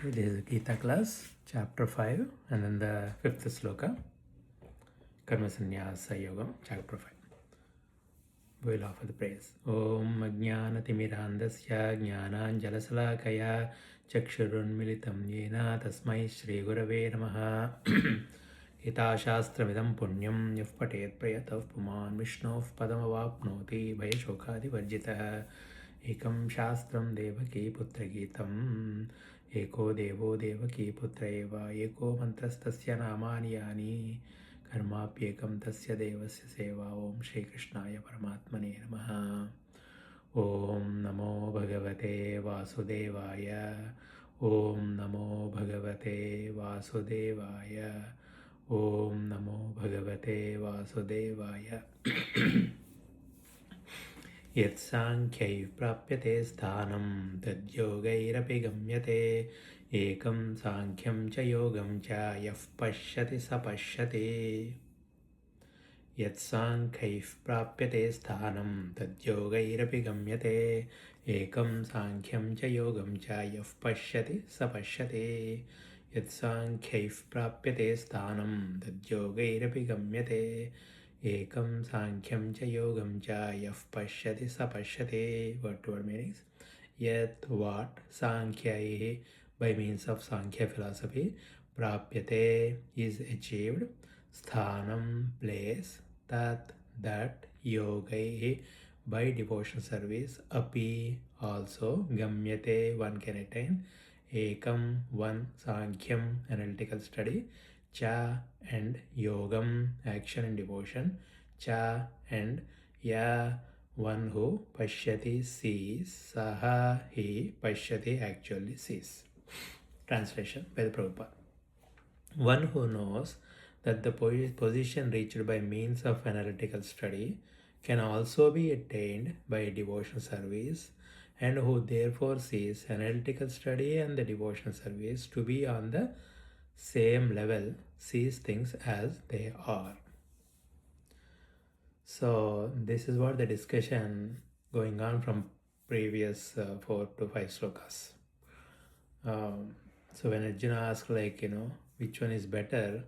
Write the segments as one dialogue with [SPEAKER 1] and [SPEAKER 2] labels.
[SPEAKER 1] Okay, this is Gita class, chapter 5, and then the fifth sloka, Karma Sannyasa Yogam, chapter 5. We'll offer the praise. Om Ajnanatimirandasya Jnananjalasalakaya Chakshurunmilitam Yena Tasmai Shri Gurave Namaha Gita Shastramidam Punyam Yaf Patet Prayatav Puman Vishnov Padamavapnoti Bhayashokadi Varjitah Ekam Shastram Devaki Putra Gitam Eko Devo Devaki Putra Eva Eko Mantrastasya Namani Yani कर्माप्येकं तस्य देवस्य सेवा ओम श्री कृष्णाय परमात्मने नमः ओम नमो भगवते वासुदेवाय ओम नमो भगवते वासुदेवाय ओम नमो भगवते वासुदेवाय यत्साङ्ख्यैः प्राप्यते स्थानं तद्योगैरपि गम्यते एकं साङ्ख्यं च योगं च यः पश्यति स पश्यति यत्साङ्ख्यैः प्राप्यते स्थानं तद्योगैरपि गम्यते एकं साङ्ख्यं च योगं च यः पश्यति स पश्यति यत्साङ्ख्यैः प्राप्यते स्थानं तद्योगैरपि गम्यते ekam sankhyaṃ ca yogam ca yaf pashyati sa pashyati. Word meanings. Yet what sankhya by means of sankhya philosophy prapyate is achieved, sthanam place, that yogai by devotion service, api also, gamyate one can attain, ekam one, sankhyam analytical study, cha and yogam action and devotion, cha and ya one who pashyati sees, saha he pashyati actually sees. Translation by the Prabhupada. One who knows that the position reached by means of analytical study can also be attained by devotional service, and who therefore sees analytical study and the devotional service to be on the same level, sees things as they are. So this is what the discussion going on from previous 4 to 5 slokas. So when Arjuna asked which one is better,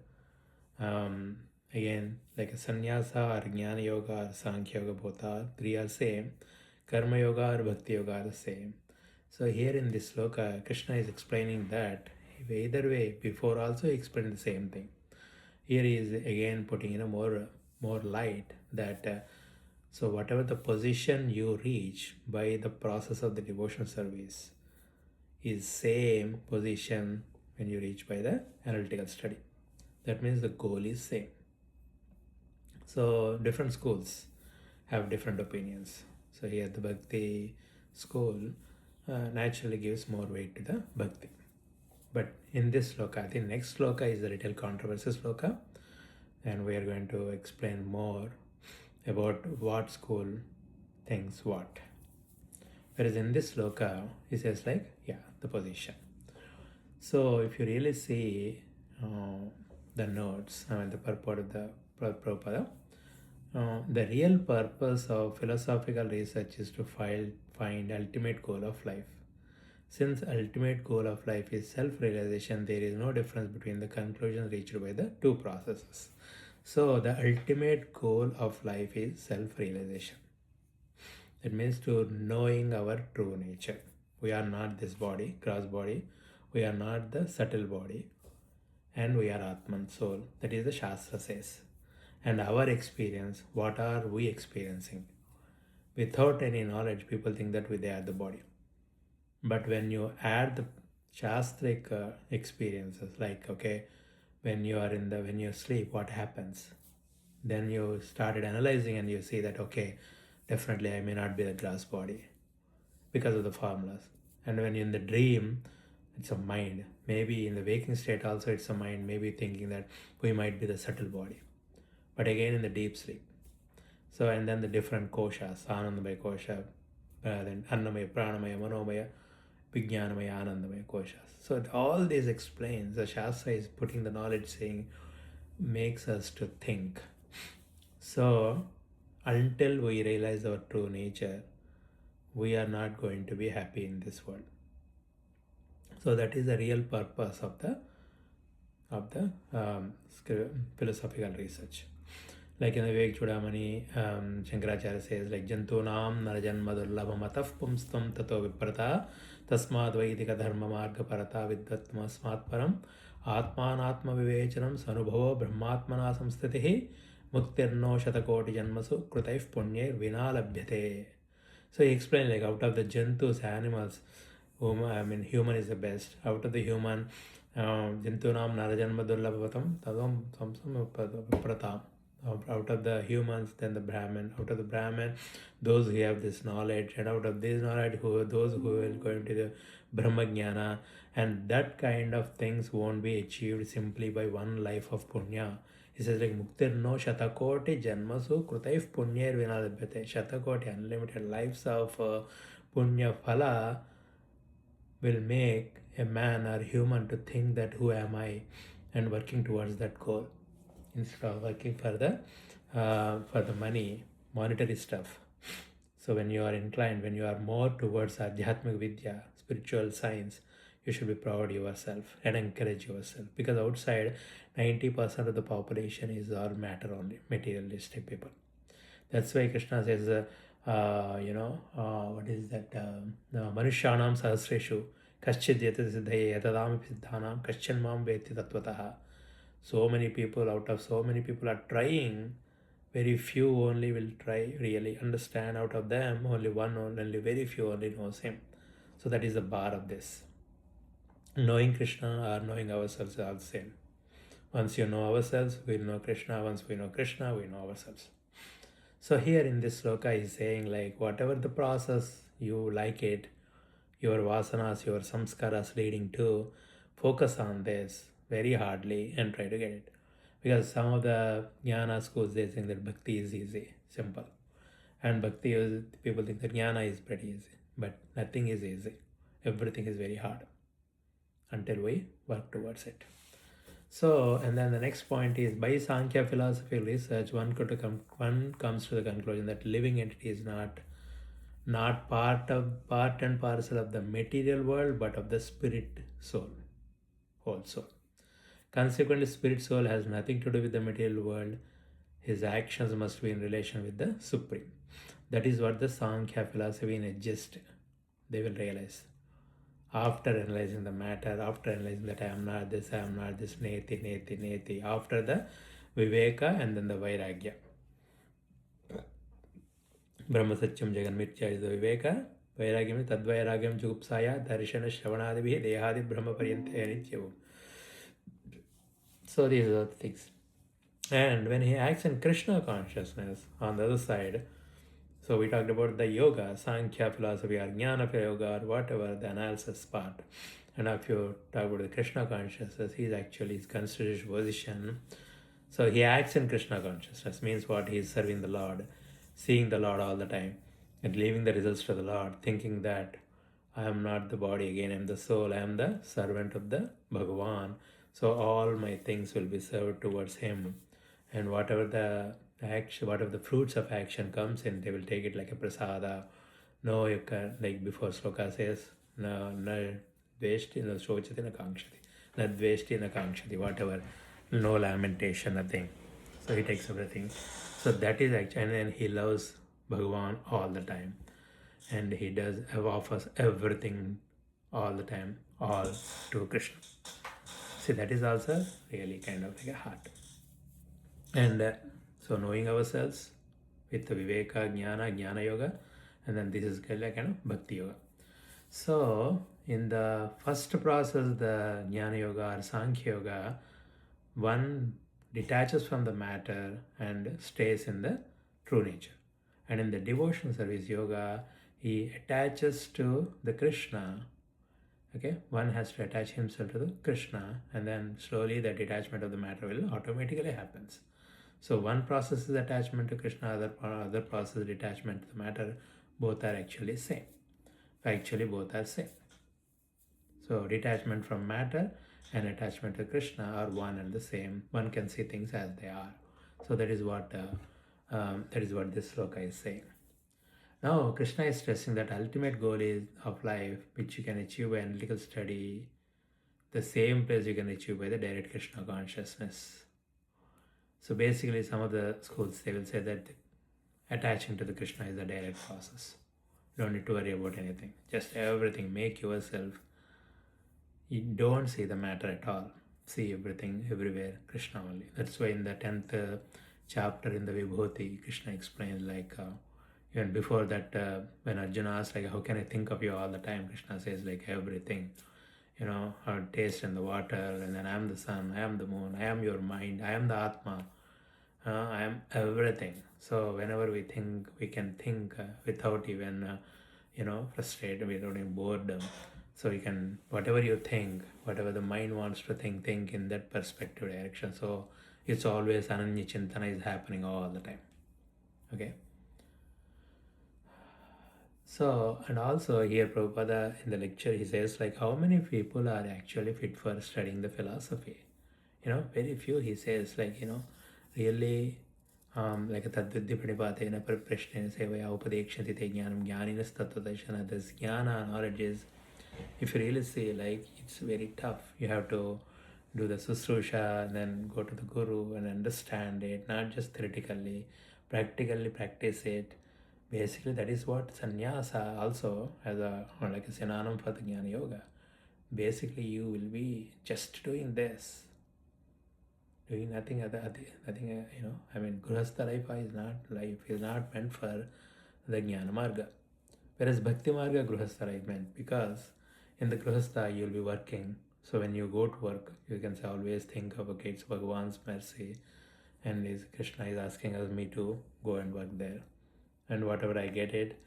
[SPEAKER 1] again like a sannyasa or jnana yoga or sankhya yoga, both are three are same, karma yoga or bhakti yoga are the same. So here in this sloka, Krishna is explaining that either way, before also he explained the same thing. Here he is again putting more light that so whatever the position you reach by the process of the devotional service is same position when you reach by the analytical study. That means the goal is same. So different schools have different opinions. So here the bhakti school naturally gives more weight to the bhakti. But in this sloka, I think next sloka is the little controversial sloka, and we are going to explain more about what school thinks what. Whereas in this sloka, he says the position. So if you really see the notes, the purport of the Prabhupada, the real purpose of philosophical research is to find ultimate goal of life. Since ultimate goal of life is self-realization, there is no difference between the conclusions reached by the two processes. So the ultimate goal of life is self-realization. That means to knowing our true nature. We are not this body, gross body. We are not the subtle body. And we are Atman, soul. That is the Shastra says. And our experience, what are we experiencing? Without any knowledge, people think that they are the body. But when you add the Shastric experiences, when you sleep, what happens? Then you started analyzing and you see that, definitely I may not be the glass body because of the formulas. And when you're in the dream, it's a mind. Maybe in the waking state also it's a mind, maybe thinking that we might be the subtle body. But again in the deep sleep. So, and then the different koshas, Anandamaya kosha, then Annamaya, Pranamaya, Manomaya, Vijnanamaya, Anandamaya koshas. So all this explains, the Shastra is putting the knowledge saying, makes us to think. So until we realize our true nature, we are not going to be happy in this world. So that is the real purpose of the philosophical research. Like in the Vivek Chudamani, Shankaracharya says, like Jantunam Narajanma Durlabham Ataf Pumstam Tato Viprata Tasmad Vaidika Dharma Marga Parata Vidyatma Smat Param Atmanatma Vivechanam Sanubhava Brahmatmana Samstitihi Muktirno Shatakoti Janmasu Krutaif Punyer Vinalabhyate. So he explained, like, out of the Jantus, animals, human is the best. Out of the human, Jantunam Narajanma Durlabhavatam Tadam Samsam Pratam. Out of the humans, then the Brahman. Out of the Brahman, those who have this knowledge, and out of this knowledge, those who will go into the Brahma Jnana, and that kind of things won't be achieved simply by one life of punya. He says, like, Muktir no shatakoti janmasu krutaif punyer vinalabhyate. Shatakoti, unlimited lives of punya phala will make a man or human to think that who am I, and working towards that goal instead of working for the money, monetary stuff. So when you are inclined, when you are more towards Adhyatmik Vidya, spiritual science, you should be proud of yourself and encourage yourself, because outside 90% of the population is all matter only, materialistic people. That's why Krishna says, what is that? Manushyanam sahasreshu kaschid yata siddhaye yatadam siddhanam kaschan mam veti tattvataha. So many people, out of so many people are trying, very few only will try really understand. Out of them, only very few only knows him. So that is the bar of this. Knowing Krishna or knowing ourselves are the same. Once you know ourselves, we will know Krishna. Once we know Krishna, we know ourselves. So here in this sloka is saying, like, whatever the process you like it, your vasanas, your samskaras leading to, focus on this very hardly and try to get it. Because some of the jnana schools, they think that bhakti is easy, simple. And bhakti is, people think that jnana is pretty easy. But nothing is easy. Everything is very hard until we work towards it. So, and then the next point is, by Sankhya philosophy research, one comes to the conclusion that living entity is not part and parcel of the material world, but of the spirit soul, whole soul. Consequently, spirit soul has nothing to do with the material world. His actions must be in relation with the Supreme. That is what the Sankhya philosophy in a gist they will realize. After analyzing the matter, after analyzing that I am not this, neti, after the Viveka and then the Vairagya. Brahma Satyam Jagan Mithya is the Viveka. Vairagyam, Tadvairagyam Jugupsaya, Darshana Shravanadibi, Dehadi Brahma Paryante Nityavu. So these are the things. And when he acts in Krishna consciousness, on the other side, so we talked about the yoga, Sankhya philosophy, or Jnana yoga, or whatever, the analysis part. And if you talk about the Krishna consciousness, he's actually considered his position. So he acts in Krishna consciousness, means what? He is serving the Lord, seeing the Lord all the time, and leaving the results to the Lord, thinking that I am not the body again, I am the soul, I am the servant of the Bhagavan. So all my things will be served towards him. And whatever the action, whatever the fruits of action comes in, they will take it like a prasada. No, you can, like before sloka says, no dveshti, no shochati, no kankshati. No dveshti, no kankshati, whatever. No lamentation, nothing. So he takes everything. So that is actually, and then he loves Bhagavan all the time. And he does offers everything all the time, all to Krishna. See, that is also really kind of like a heart. And so knowing ourselves with the Viveka, Jnana Yoga, and then this is kind of Bhakti Yoga. So in the first process, the Jnana Yoga or Sankhya Yoga, one detaches from the matter and stays in the true nature. And in the devotional service yoga, he attaches to the Krishna. Okay, one has to attach himself to the Krishna, and then slowly the detachment of the matter will automatically happens. So one process is attachment to Krishna, other process is detachment to the matter. Both are actually same. Actually, both are same. So detachment from matter and attachment to Krishna are one and the same. One can see things as they are. So that is what this sloka is saying. Now Krishna is stressing that ultimate goal is of life, which you can achieve by analytical study, the same place you can achieve by the direct Krishna consciousness. So basically, some of the schools, they will say that attaching to the Krishna is a direct process. You don't need to worry about anything. Just everything. Make yourself. You don't see the matter at all. See everything, everywhere, Krishna only. That's why in the 10th chapter in the Vibhuti, Krishna explains like, even before that, when Arjuna asks like, how can I think of you all the time? Krishna says like everything, taste in the water, and then I am the sun, I am the moon, I am your mind, I am the Atma, I am everything. So whenever we think, we can think without even, frustrated, without any boredom. So you can, whatever you think, whatever the mind wants to think in that perspective direction. So it's always Ananya Chintana is happening all the time. Okay. So, and also here Prabhupada in the lecture, he says like, how many people are actually fit for studying the philosophy? Very few, he says, like, really, like a tadvidya pranipatena prashnena sevaya upadekshati te jnanam jnaninas tattvadarshana. This jnana, knowledge is, if you really see, like, it's very tough. You have to do the susrusha and then go to the guru and understand it, not just theoretically, practically practice it. Basically, that is what sannyasa also has like a synonymous for the jnana yoga. Basically, you will be just doing this, doing nothing other, nothing. Grihastha life is not meant for the jnana marga. Whereas bhakti marga grihastha life meant, because in the grihastha you'll be working. So when you go to work, you can always think of, okay, it's Bhagavan's mercy, and Krishna is asking us me to go and work there, and whatever I get it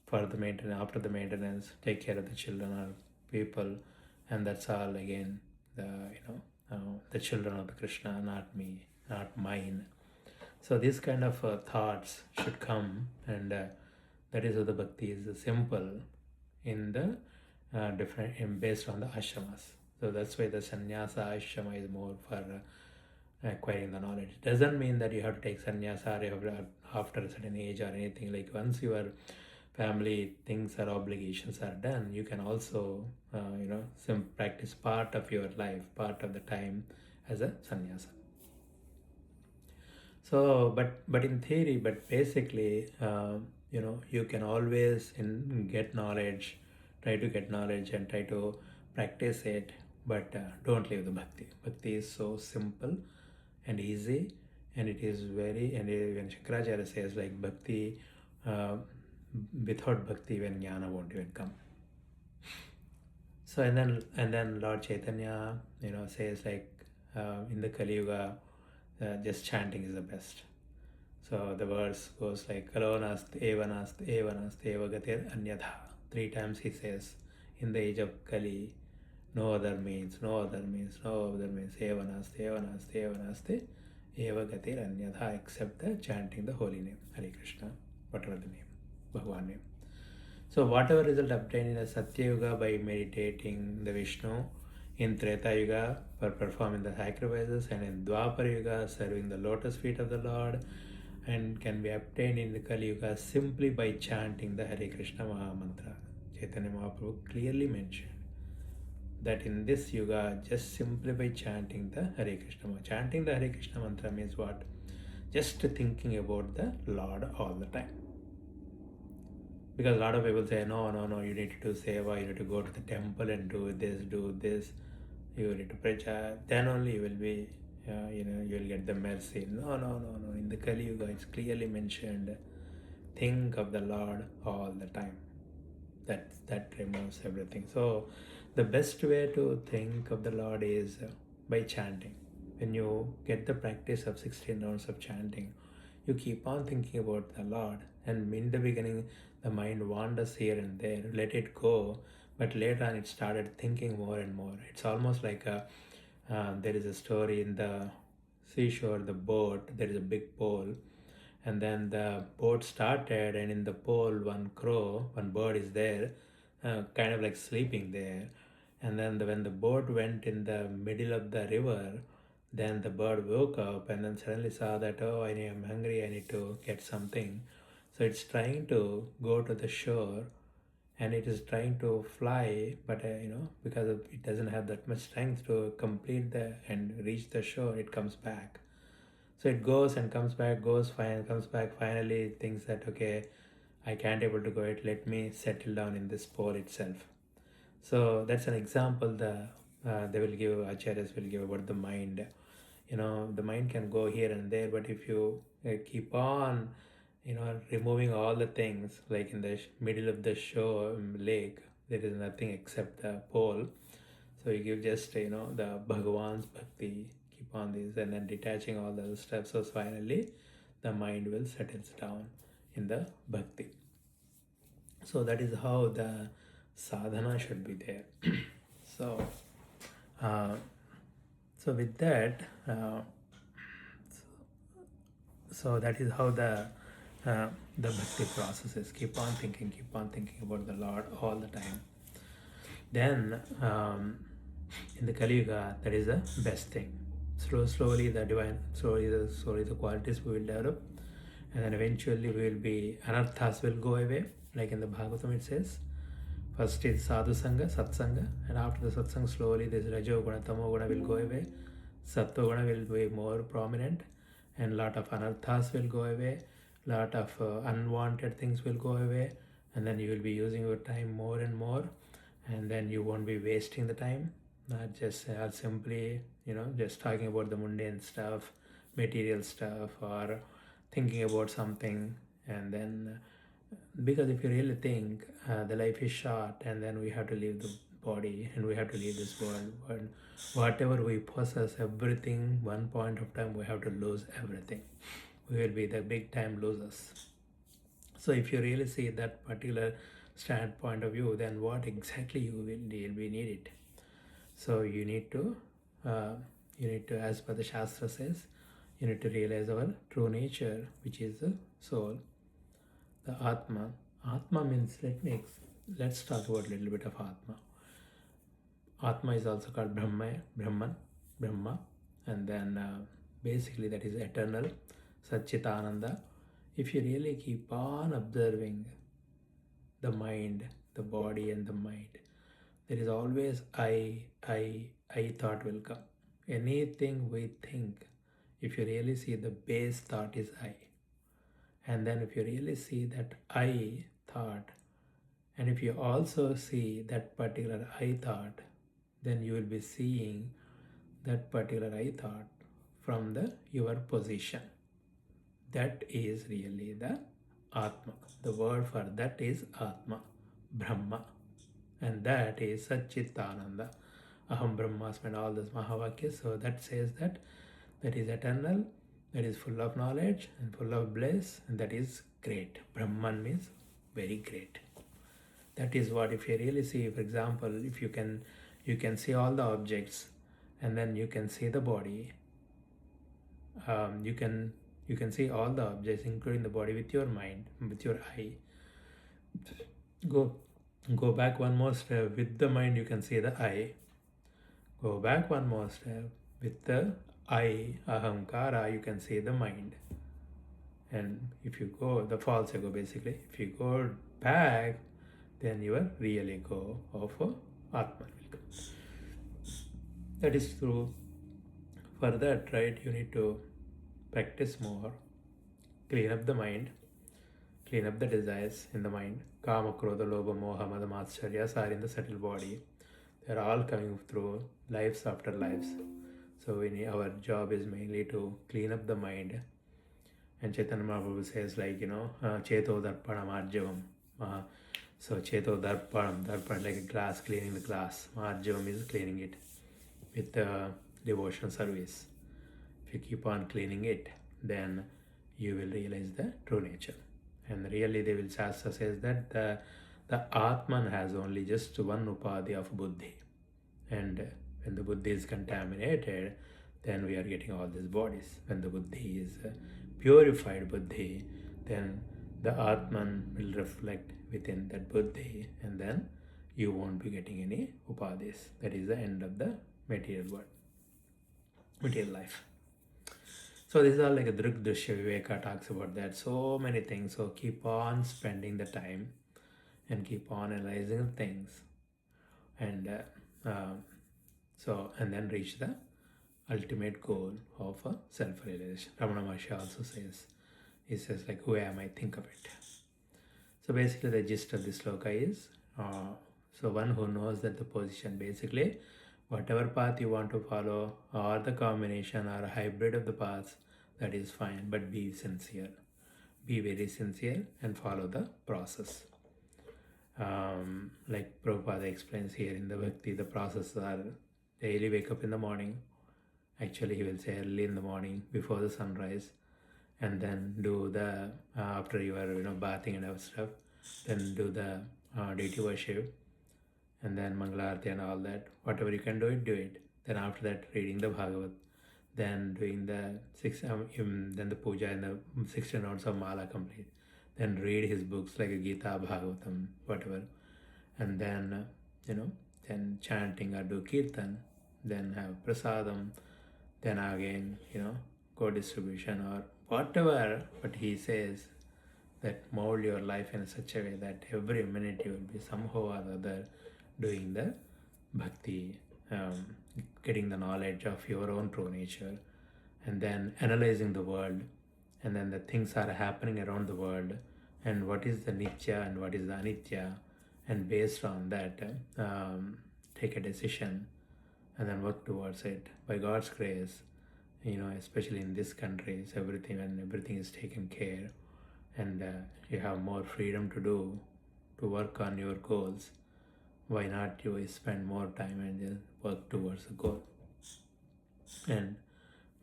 [SPEAKER 1] for the maintenance, after the maintenance, take care of the children or people, and that's all again the children of the Krishna, not me, not mine. So these kind of thoughts should come, and that is how the bhakti is simple in the different based on the ashramas. So that's why the sannyasa ashrama is more for acquiring the knowledge. It doesn't mean that you have to take sannyasa after a certain age or anything. Like once your family things or obligations are done, you can also some practice part of your life, part of the time as a sannyasa. So but in theory, but basically you can always get knowledge, try to get knowledge and try to practice it, but don't leave the bhakti. Bhakti is so simple and easy, and it is very, and even Shankaracharya says like bhakti, without bhakti even jnana won't even come. So and then Lord Chaitanya says like in the Kali Yuga, just chanting is the best. So the verse goes like Kalonast evanast evanast evagatir anyatha. 3 times he says, in the age of Kali, no other means, no other means, no other means, evanast evanast evanast evagatir anyatha, except the chanting the holy name, Hare Krishna, whatever the name, Bhagavan name. So whatever result obtained in the Satya Yuga by meditating the Vishnu, in Treta Yuga for performing the sacrifices, and in Dwapara Yuga serving the lotus feet of the Lord, and can be obtained in the Kali Yuga simply by chanting the Hare Krishna Mahamantra. Chaitanya Mahaprabhu clearly mentioned that in this Yuga, just simply by chanting the Hare Krishna Mantra. Chanting the Hare Krishna Mantra means what? Just thinking about the Lord all the time. Because a lot of people say, no, you need to do seva, you need to go to the temple and do this, you need to pracha, then only you will be, you will get the mercy. No. In the Kali Yuga, it's clearly mentioned, think of the Lord all the time. That removes everything. So the best way to think of the Lord is by chanting. When you get the practice of 16 rounds of chanting, you keep on thinking about the Lord, and in the beginning the mind wanders here and there, let it go, but later on it started thinking more and more. It's almost like there is a story in the seashore, the boat, there is a big pole, and then the boat started, and in the pole one bird is there, kind of like sleeping there, and then when the boat went in the middle of the river, then the bird woke up and then suddenly saw that, oh, I'm hungry, I need to get something. So it's trying to go to the shore, and it is trying to fly, but because it doesn't have that much strength to complete the and reach the shore, it comes back. So it goes and comes back, goes fine, comes back. Finally, it thinks that, okay, I can't able to go it. Let me settle down in this pole itself. So that's an example. They will give, acharyas will give about the mind. The mind can go here and there, but if you keep on removing all the things, like in the middle of the shore lake, there is nothing except the pole. So you give just the Bhagavan's bhakti, keep on this, and then detaching all the other steps. So finally the mind will settles down in the bhakti. So that is how the sadhana should be there. So so with that, so that is how the bhakti process is. Keep on thinking about the Lord all the time. Then in the Kali Yuga, that is the best thing. Slowly the divine, slowly the qualities we will develop, and then eventually we will be, anarthas will go away, like in the Bhagavatam it says. First is sadhu sangha, satsanga, and after the satsanga, slowly this rajo guna, tamo guna will go away, sattva guna will be more prominent, and lot of anarthas will go away, lot of unwanted things will go away, and then you will be using your time more and more, and then you won't be wasting the time, not just simply just talking about the mundane stuff, material stuff, or thinking about something. And then because if you really think, the life is short, and then we have to leave the body and we have to leave this world, and whatever we possess, everything, one point of time we have to lose everything. We will be the big time losers. So if you really see that particular standpoint of view, then what exactly you will be needed. So you need to as per the Shastra says, you need to realize our true nature, which is the soul, the Atma. Atma means, let's talk about a little bit of Atma. Atma is also called Brahma, and then basically that is eternal, Satchitananda. If you really keep on observing the mind, the body and the mind, there is always I thought will come. Anything we think, if you really see, the base thought is I. And then if you really see that I thought, and if you also see that particular I thought, then you will be seeing that particular I thought from your position. That is really the Atma. The word for that is Atma, Brahma. And that is Satchitananda. Aham Brahmasmi, and all those Mahavakyas. So that says that is eternal, that is full of knowledge and full of bliss, and that is great. Brahman means very great. That is what, if you really see, for example, if you can see all the objects, and then you can see the body, you can see all the objects including the body with your mind, with your eye. Go back one more step. With the mind you can see the eye. Go back one more step. With the I, ahamkara, you can see the mind. And if you go, the false ego basically, if you go back, then your real ego of Atman will come. That is true. For that, right, you need to practice more, clean up the mind, clean up the desires in the mind. Kama, Krodha, Lobha, Moha, Mada, Matscharyas are in the subtle body. They are all coming through lives after lives. So our job is mainly to clean up the mind. And Chaitanya Mahaprabhu says, Cheto Darpanam Arjavam. So Cheto Darpan like a glass, cleaning the glass. Arjavam is cleaning it with devotional service. If you keep on cleaning it, then you will realize the true nature. And really, they will, Shastra says that the Atman has only just one upadhi of buddhi. And when the buddhi is contaminated, then we are getting all these bodies. When the buddhi is purified buddhi, then the Atman will reflect within that buddhi, and then you won't be getting any upadhis. That is the end of the material world, material life. So these are like a Druk Drishya Viveka talks about that. So many things. So keep on spending the time and keep on analyzing things, and and then reach the ultimate goal of a self-realization. Ramana Maharshi also says, he says like, who am I? Think of it. So basically the gist of this sloka is, so one who knows that the position, basically whatever path you want to follow, or the combination or a hybrid of the paths, that is fine, but be sincere. Be very sincere and follow the process. Like Prabhupada explains here in the Bhakti, the process are daily wake up in the morning. Actually, he will say early in the morning before the sunrise, and then do the after you are bathing and other stuff, then do the deity worship, and then Mangalarti and all that. Whatever you can do it, do it. Then after that, reading the Bhagavad, then doing the then the puja and the 16 rounds of mala complete. Then read his books like Gita, Bhagavatam, whatever, and then then chanting or do kirtan, then have prasadam, then again co-distribution or whatever. But he says that mold your life in such a way that every minute you will be somehow or other doing the bhakti, getting the knowledge of your own true nature, and then analyzing the world, and then the things are happening around the world, and what is the nitya and what is the anitya, and based on that take a decision and then work towards it. By God's grace, especially in this country, everything is taken care, and you have more freedom to work on your goals. Why not you spend more time and just work towards the goal, and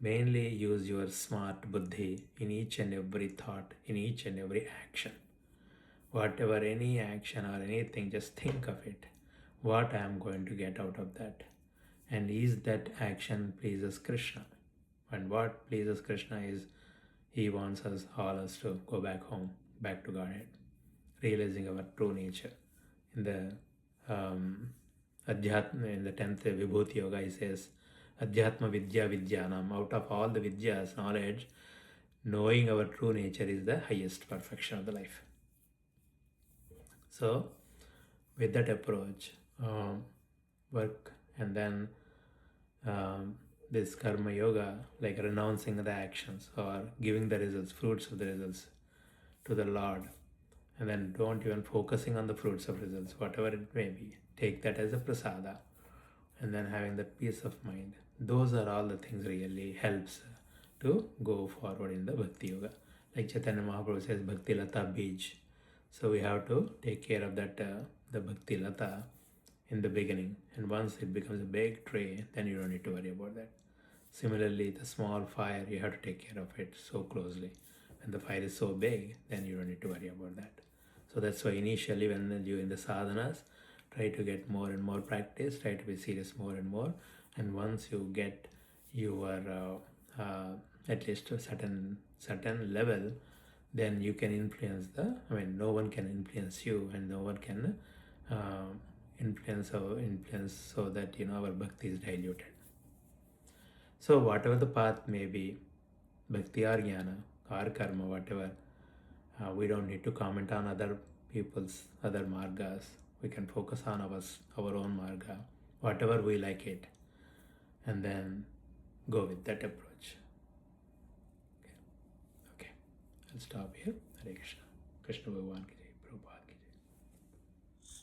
[SPEAKER 1] mainly use your smart buddhi in each and every thought, in each and every action. Whatever, any action or anything, just think of it. What I am going to get out of that, and is that action pleases Krishna? And what pleases Krishna is he wants all us to go back home, back to Godhead, realizing our true nature. In the Adhyatma, in the 10th Vibhuti Yoga, he says, Adhyatma Vidya Vidyanam, out of all the Vidyas, knowledge, knowing our true nature is the highest perfection of the life. So, with that approach, work, and then this karma yoga, like renouncing the actions or giving the results, fruits of the results to the Lord, and then don't even focusing on the fruits of results, whatever it may be. Take that as a prasada, and then having that peace of mind. Those are all the things really helps to go forward in the Bhakti Yoga. Like Chaitanya Mahaprabhu says, Bhakti Lata Bij. So we have to take care of that, the Bhakti Lata in the beginning. And once it becomes a big tree, then you don't need to worry about that. Similarly, the small fire, you have to take care of it so closely. When the fire is so big, then you don't need to worry about that. So that's why initially when you in the sadhanas, try to get more and more practice, try to be serious more and more. And once you get your at least a certain level, then you can influence no one can influence you, and no one can influence so that our bhakti is diluted. So whatever the path may be, bhakti or jnana or karma, whatever, we don't need to comment on other people's other margas. We can focus on our own marga, whatever we like it, and then go with that approach. Okay, I'll stop here. Hare Krishna. Krishna Bhagavan ki jai.